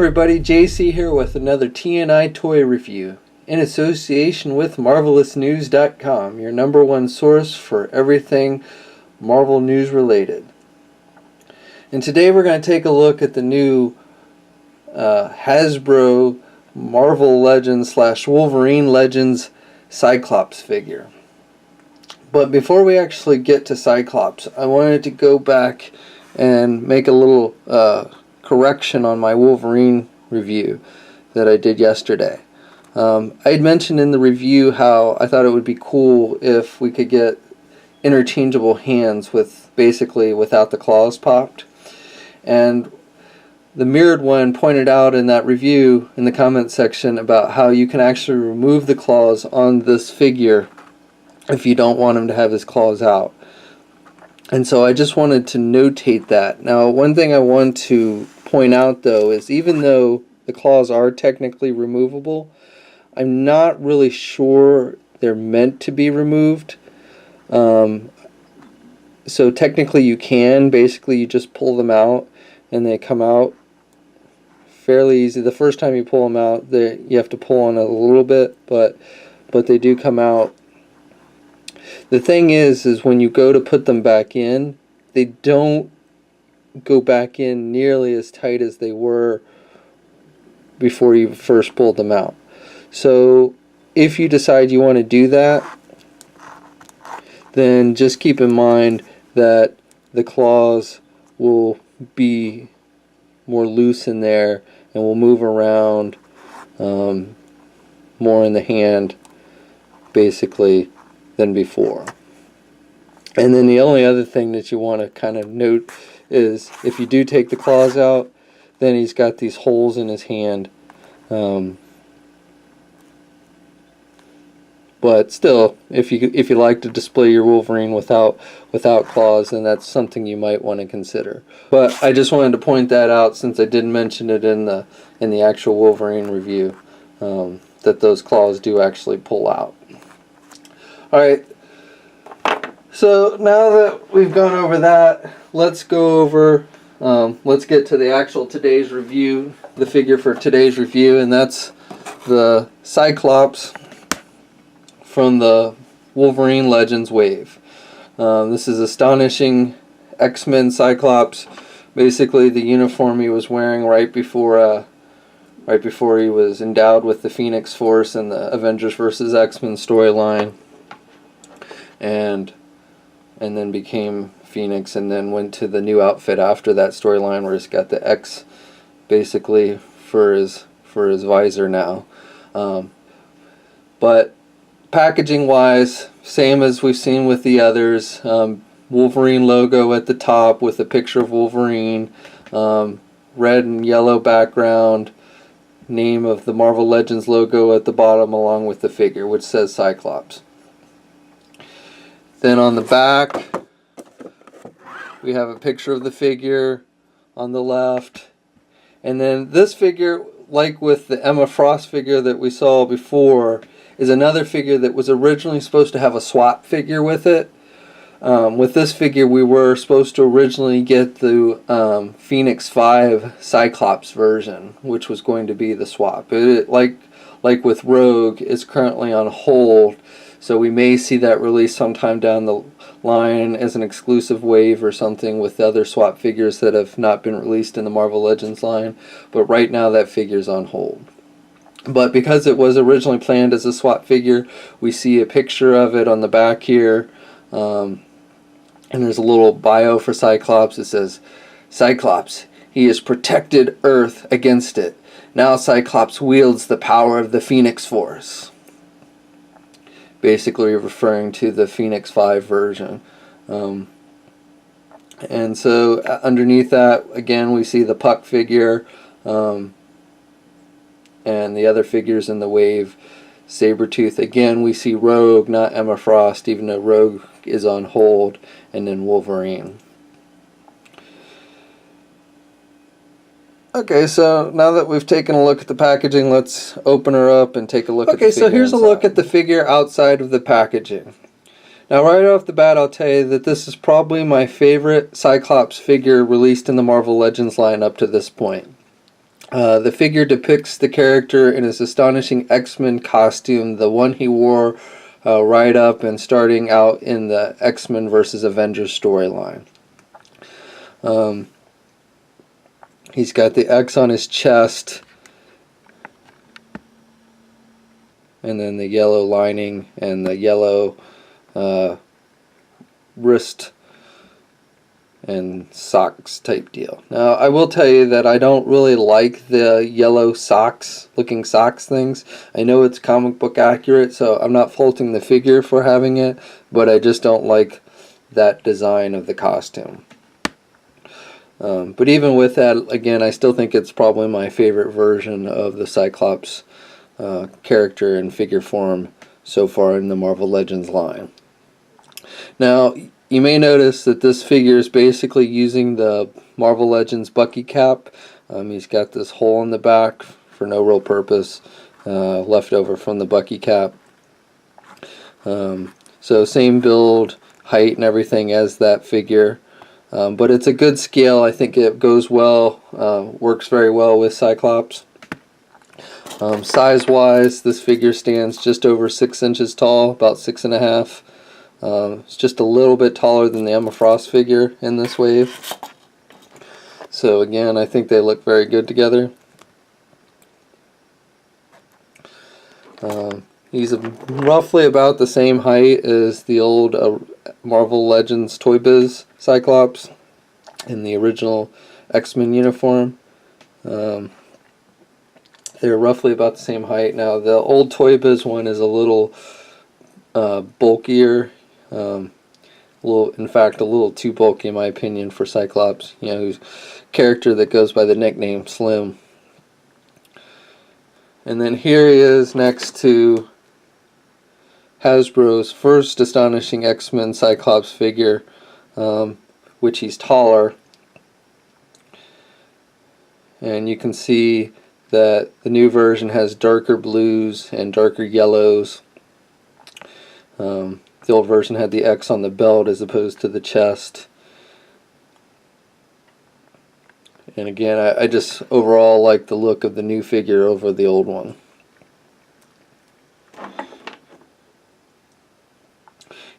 everybody, JC here with another TNI toy review in association with MarvelousNews.com, your #1 source for everything Marvel news related. And today we're going to take a look at the new Hasbro Marvel Legends / Wolverine Legends Cyclops figure. But before we actually get to Cyclops, I wanted to go back and make a little correction on my Wolverine review that I did yesterday. I had mentioned in the review how I thought it would be cool if we could get interchangeable hands with basically without the claws popped. And the Mirrored One pointed out in that review in the comment section about how you can actually remove the claws on this figure if you don't want him to have his claws out. And so I just wanted to notate that. Now, one thing I want to point out though is even though the claws are technically removable, I'm not really sure they're meant to be removed. So technically you can, basically you just pull them out and they come out fairly easy. The first time you pull them out, you have to pull on it a little bit, but they do come out. The thing is when you go to put them back in, they don't go back in nearly as tight as they were before you first pulled them out. So if you decide you want to do that, then just keep in mind that the claws will be more loose in there and will move around more in the hand basically than before. And then the only other thing that you want to kind of note is if you do take the claws out, then he's got these holes in his hand. But still, if you like to display your Wolverine without claws, then that's something you might want to consider. But I just wanted to point that out since I didn't mention it in the actual Wolverine review, that those claws do actually pull out. Alright, so now that we've gone over that, let's go over, let's get to the actual today's review, the figure for today's review, and that's the Cyclops from the Wolverine Legends wave. This is Astonishing X-Men Cyclops, basically the uniform he was wearing right before he was endowed with the Phoenix Force in the Avengers vs. X-Men storyline. And then became Phoenix, and then went to the new outfit after that storyline where he's got the X basically for his visor now. But packaging wise, same as we've seen with the others. Wolverine logo at the top with a picture of Wolverine, red and yellow background, name of the Marvel Legends logo at the bottom along with the figure which says Cyclops. Then on the back, we have a picture of the figure on the left. And then this figure, like with the Emma Frost figure that we saw before, is another figure that was originally supposed to have a swap figure with it. With this figure, we were supposed to originally get the Phoenix 5 Cyclops version, which was going to be the swap. It, like with Rogue, is currently on hold. So we may see that released sometime down the line as an exclusive wave or something with other swap figures that have not been released in the Marvel Legends line. But right now that figure's on hold. But because it was originally planned as a swap figure, we see a picture of it on the back here. And there's a little bio for Cyclops. It says, Cyclops, he has protected Earth against it. Now Cyclops wields the power of the Phoenix Force. Basically referring to the Phoenix 5 version. And so underneath that, again, we see the Puck figure and the other figures in the wave. Sabretooth. Again, we see Rogue, not Emma Frost, even though Rogue is on hold, and then Wolverine. Okay, so now that we've taken a look at the packaging, let's open her up and take a look at the figure. Okay, so here's a look at the figure outside of the packaging. Now right off the bat, I'll tell you that this is probably my favorite Cyclops figure released in the Marvel Legends line up to this point. The figure depicts the character in his astonishing X-Men costume, the one he wore right up and starting out in the X-Men versus Avengers storyline. He's got the X on his chest, and then the yellow lining and the yellow wrist and socks type deal. Now, I will tell you that I don't really like the yellow socks, looking socks things. I know it's comic book accurate, so I'm not faulting the figure for having it, but I just don't like that design of the costume. But even with that, again, I still think it's probably my favorite version of the Cyclops character in figure form so far in the Marvel Legends line. Now, you may notice that this figure is basically using the Marvel Legends Bucky cap. He's got this hole in the back for no real purpose, left over from the Bucky cap. So same build, height, and everything as that figure. But it's a good scale. I think it goes well, works very well with Cyclops. Size-wise, this figure stands just over 6 inches tall, about 6.5. It's just a little bit taller than the Emma Frost figure in this wave. So again, I think they look very good together. He's roughly about the same height as the old Marvel Legends Toy Biz Cyclops in the original X-Men uniform. They're roughly about the same height. Now, the old Toy Biz one is a little bulkier. In fact, a little too bulky in my opinion for Cyclops, who's character that goes by the nickname Slim. And then here he is next to Hasbro's first astonishing X-Men Cyclops figure, which he's taller. And you can see that the new version has darker blues and darker yellows. The old version had the X on the belt as opposed to the chest. And again, I just overall like the look of the new figure over the old one.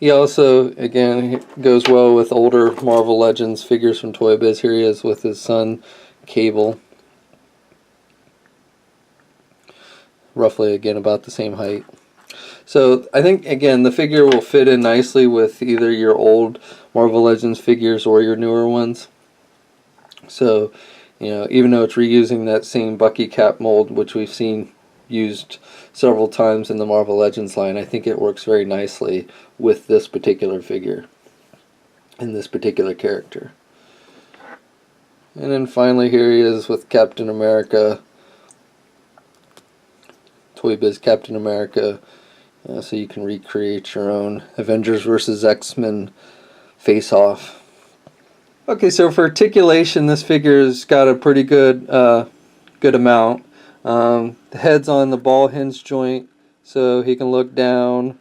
He also, again, goes well with older Marvel Legends figures from Toy Biz. Here he is with his son, Cable. Roughly, again, about the same height. So I think, again, the figure will fit in nicely with either your old Marvel Legends figures or your newer ones. So, even though it's reusing that same Bucky cap mold, which we've seen used several times in the Marvel Legends line, I think it works very nicely with this particular figure and this particular character. And then finally here he is with Captain America, Toy Biz Captain America. So you can recreate your own Avengers vs. X-Men face-off. Okay, so for articulation, this figure's got a pretty good amount. The head's on the ball hinge joint, so he can look down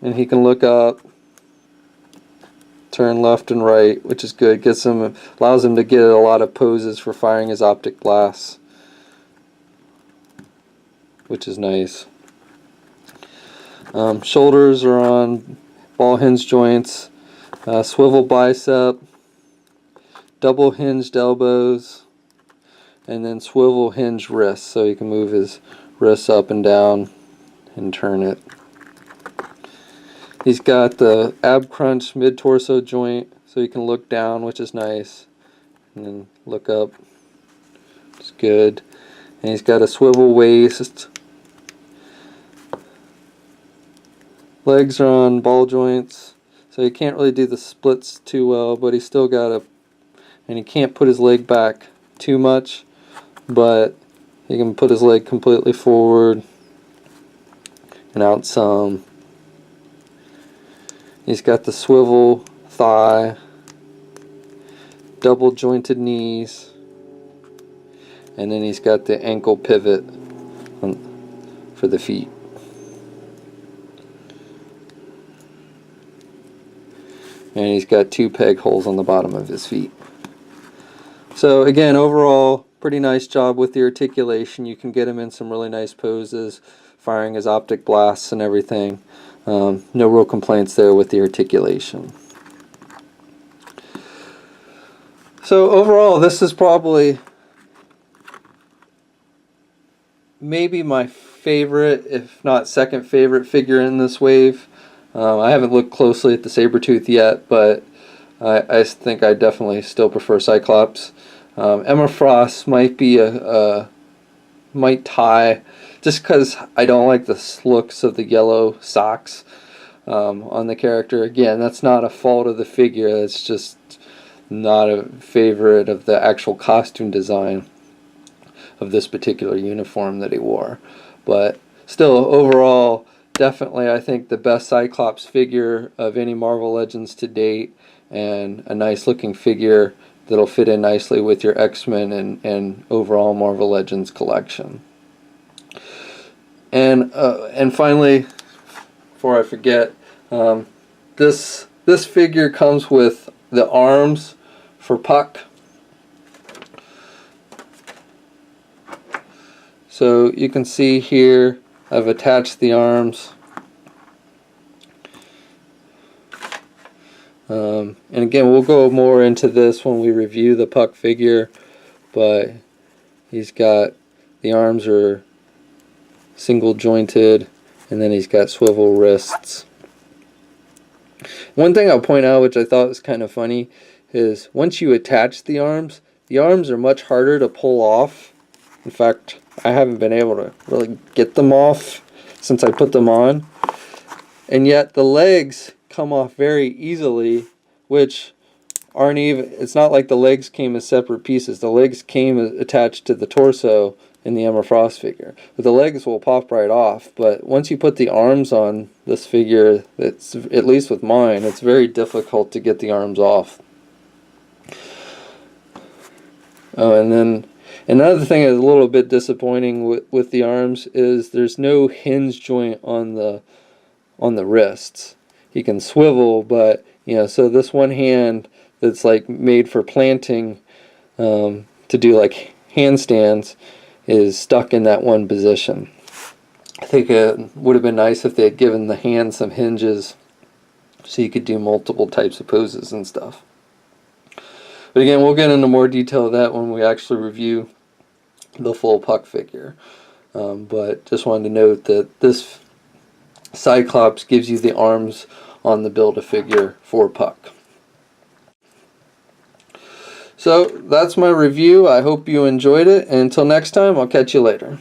and he can look up, turn left and right, which is good. Allows him to get a lot of poses for firing his optic blasts, which is nice. Shoulders are on ball hinge joints, swivel bicep, double hinged elbows, and then swivel hinge wrists, so you can move his wrists up and down and turn it. He's got the ab crunch mid torso joint, so you can look down, which is nice, and then look up, which is good. And he's got a swivel waist. Legs are on ball joints, so he can't really do the splits too well, but he's still got and he can't put his leg back too much, but he can put his leg completely forward and out some. He's got the swivel thigh, double jointed knees, and then he's got the ankle pivot for the feet. And he's got 2 peg holes on the bottom of his feet. So again, overall, pretty nice job with the articulation. You can get him in some really nice poses, firing his optic blasts and everything. No real complaints there with the articulation. So overall, this is probably maybe my favorite, if not second favorite figure in this wave. I haven't looked closely at the Sabretooth yet, but I think I definitely still prefer Cyclops. Emma Frost might be might tie, just because I don't like the looks of the yellow socks on the character. Again, that's not a fault of the figure, it's just not a favorite of the actual costume design of this particular uniform that he wore. But still, overall, definitely I think the best Cyclops figure of any Marvel Legends to date, and a nice looking figure that'll fit in nicely with your X-Men and overall Marvel Legends collection. And finally, before I forget, this figure comes with the arms for Puck. So you can see here I've attached the arms. And again, we'll go more into this when we review the Puck figure, but he's got, the arms are single jointed, and then he's got swivel wrists. One thing I'll point out, which I thought was kind of funny, is once you attach the arms are much harder to pull off. In fact, I haven't been able to really get them off since I put them on. And yet the legs come off very easily, which aren't even, it's not like the legs came as separate pieces. The legs came attached to the torso in the Emma Frost figure. But the legs will pop right off. But once you put the arms on this figure, it's, at least with mine, it's very difficult to get the arms off. Oh, and then another thing that's a little bit disappointing with the arms is there's no hinge joint on the wrists. He can swivel, but you know, so this one hand that's like made for planting to do like handstands is stuck in that one position. I think it would have been nice if they had given the hand some hinges so you could do multiple types of poses and stuff. But again, we'll get into more detail of that when we actually review the full Puck figure. But just wanted to note that this Cyclops gives you the arms on the Build-A-Figure for Puck. So that's my review. I hope you enjoyed it. And until next time, I'll catch you later.